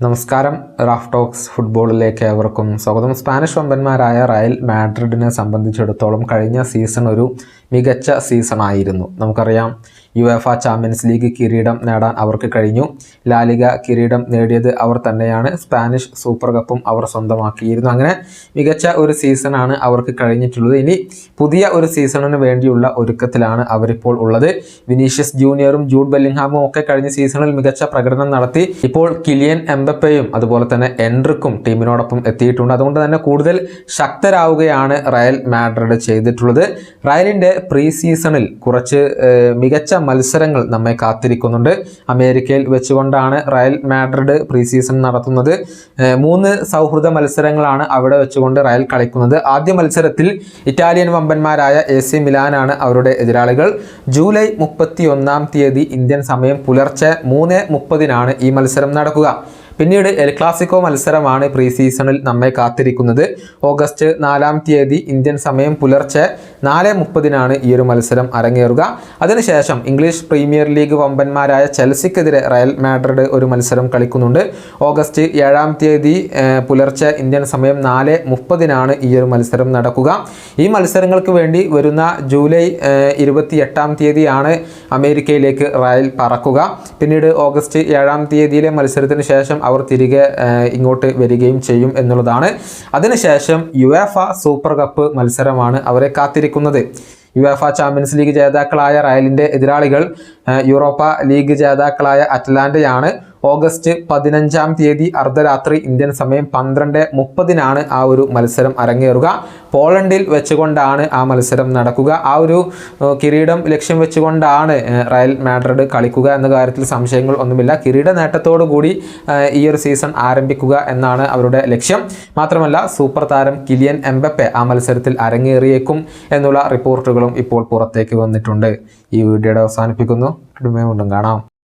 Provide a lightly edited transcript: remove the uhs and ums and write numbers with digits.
നമസ്കാരം. Raf talks ഫുട്ബോളിലേക്ക് ഏവർക്കും സ്വാഗതം. സ്പാനിഷ് വമ്പന്മാരായ റയൽ മാഡ്രിഡിനെ സംബന്ധിച്ചിടത്തോളം കഴിഞ്ഞ സീസൺ ഒരു മികച്ച സീസണായിരുന്നു. നമുക്കറിയാം, യുവേഫ ചാമ്പ്യൻസ് ലീഗ് കിരീടം നേടാൻ അവർക്ക് കഴിഞ്ഞു. ലാലിഗ കിരീടം നേടിയത് അവർ തന്നെയാണ്. സ്പാനിഷ് സൂപ്പർ കപ്പും അവർ സ്വന്തമാക്കിയിരുന്നു. അങ്ങനെ മികച്ച ഒരു സീസണാണ് അവർക്ക് കഴിഞ്ഞിട്ടുള്ളത്. ഇനി പുതിയ ഒരു സീസണിന് വേണ്ടിയുള്ള ഒരുക്കത്തിലാണ് അവരിപ്പോൾ ഉള്ളത്. വിനീഷ്യസ് ജൂനിയറും ജൂഡ് ബെല്ലിംഗ്ഹാമും ഒക്കെ കഴിഞ്ഞ സീസണിൽ മികച്ച പ്രകടനം നടത്തി. ഇപ്പോൾ കിലിയൻ എംബപ്പയും അതുപോലെ തന്നെ എൻട്രിക്കും ടീമിനോടൊപ്പം എത്തിയിട്ടുണ്ട്. അതുകൊണ്ട് തന്നെ കൂടുതൽ ശക്തരാവുകയാണ് റയൽ മാഡ്രിഡ് ചെയ്തിട്ടുള്ളത്. റയലിൻ്റെ പ്രീ സീസണിൽ കുറച്ച് മികച്ച മത്സരങ്ങൾ നമ്മെ കാത്തിരിക്കുന്നുണ്ട്. അമേരിക്കയിൽ വെച്ചുകൊണ്ടാണ് റയൽ മാഡ്രിഡ് പ്രീ സീസൺ നടത്തുന്നത്. 3 സൗഹൃദ മത്സരങ്ങളാണ് അവിടെ വെച്ചുകൊണ്ട് റയൽ കളിക്കുന്നത്. ആദ്യ മത്സരത്തിൽ ഇറ്റാലിയൻ വമ്പന്മാരായ AC മിലാനാണ് അവരുടെ എതിരാളികൾ. ജൂലൈ 31 തീയതി ഇന്ത്യൻ സമയം പുലർച്ചെ 3:30 ഈ മത്സരം നടക്കുക. പിന്നീട് എൽ ക്ലാസിക്കോ മത്സരമാണ് പ്രീ സീസണിൽ നമ്മെ കാത്തിരിക്കുന്നത്. ഓഗസ്റ്റ് 4 തീയതി ഇന്ത്യൻ സമയം പുലർച്ചെ 4:30 ഈ ഒരു മത്സരം അരങ്ങേറുക. അതിനുശേഷം ഇംഗ്ലീഷ് പ്രീമിയർ ലീഗ് വമ്പന്മാരായ ചെൽസിക്കെതിരെ റയൽ മാഡ്രിഡ് ഒരു മത്സരം കളിക്കുന്നുണ്ട്. ഓഗസ്റ്റ് 7 തീയതി പുലർച്ചെ ഇന്ത്യൻ സമയം 4:30 ഈ ഒരു മത്സരം നടക്കുക. ഈ മത്സരങ്ങൾക്ക് വേണ്ടി വരുന്ന ജൂലൈ 28 തീയതിയാണ് അമേരിക്കയിലേക്ക് റയൽ പറക്കുക. പിന്നീട് ഓഗസ്റ്റ് 7 തീയതിയിലെ മത്സരത്തിന് ശേഷം അവർ തിരികെ ഇങ്ങോട്ട് വരികയും ചെയ്യും എന്നുള്ളതാണ്. അതിനുശേഷം യുവേഫ സൂപ്പർ കപ്പ് മത്സരമാണ് അവരെ കാത്തിരിക്കുന്നത്. യുവേഫ ചാമ്പ്യൻസ് ലീഗ് ജേതാക്കളായ റയലിൻ്റെ എതിരാളികൾ യൂറോപ്പ ലീഗ് ജേതാക്കളായ അറ്റ്ലാന്റയാണ്. ഓഗസ്റ്റ് 15 തീയതി അർദ്ധരാത്രി ഇന്ത്യൻ സമയം 12:30 ആ ഒരു മത്സരം അരങ്ങേറുക. പോളണ്ടിൽ വെച്ചുകൊണ്ടാണ് ആ മത്സരം നടക്കുക. ആ ഒരു കിരീടം ലക്ഷ്യം വെച്ചുകൊണ്ടാണ് റയൽ മാഡ്രിഡ് കളിക്കുക എന്ന കാര്യത്തിൽ സംശയങ്ങൾ ഒന്നുമില്ല. കിരീട നേട്ടത്തോടു കൂടി ഈ ഒരു സീസൺ ആരംഭിക്കുക എന്നാണ് അവരുടെ ലക്ഷ്യം. മാത്രമല്ല, സൂപ്പർ താരം കിലിയൻ എംബപ്പെ ആ മത്സരത്തിൽ അരങ്ങേറിയേക്കും എന്നുള്ള റിപ്പോർട്ടുകളും ഇപ്പോൾ പുറത്തേക്ക് വന്നിട്ടുണ്ട്. ഈ വീഡിയോയുടെ അവസാനിപ്പിക്കുന്നു. വീണ്ടും കാണാം.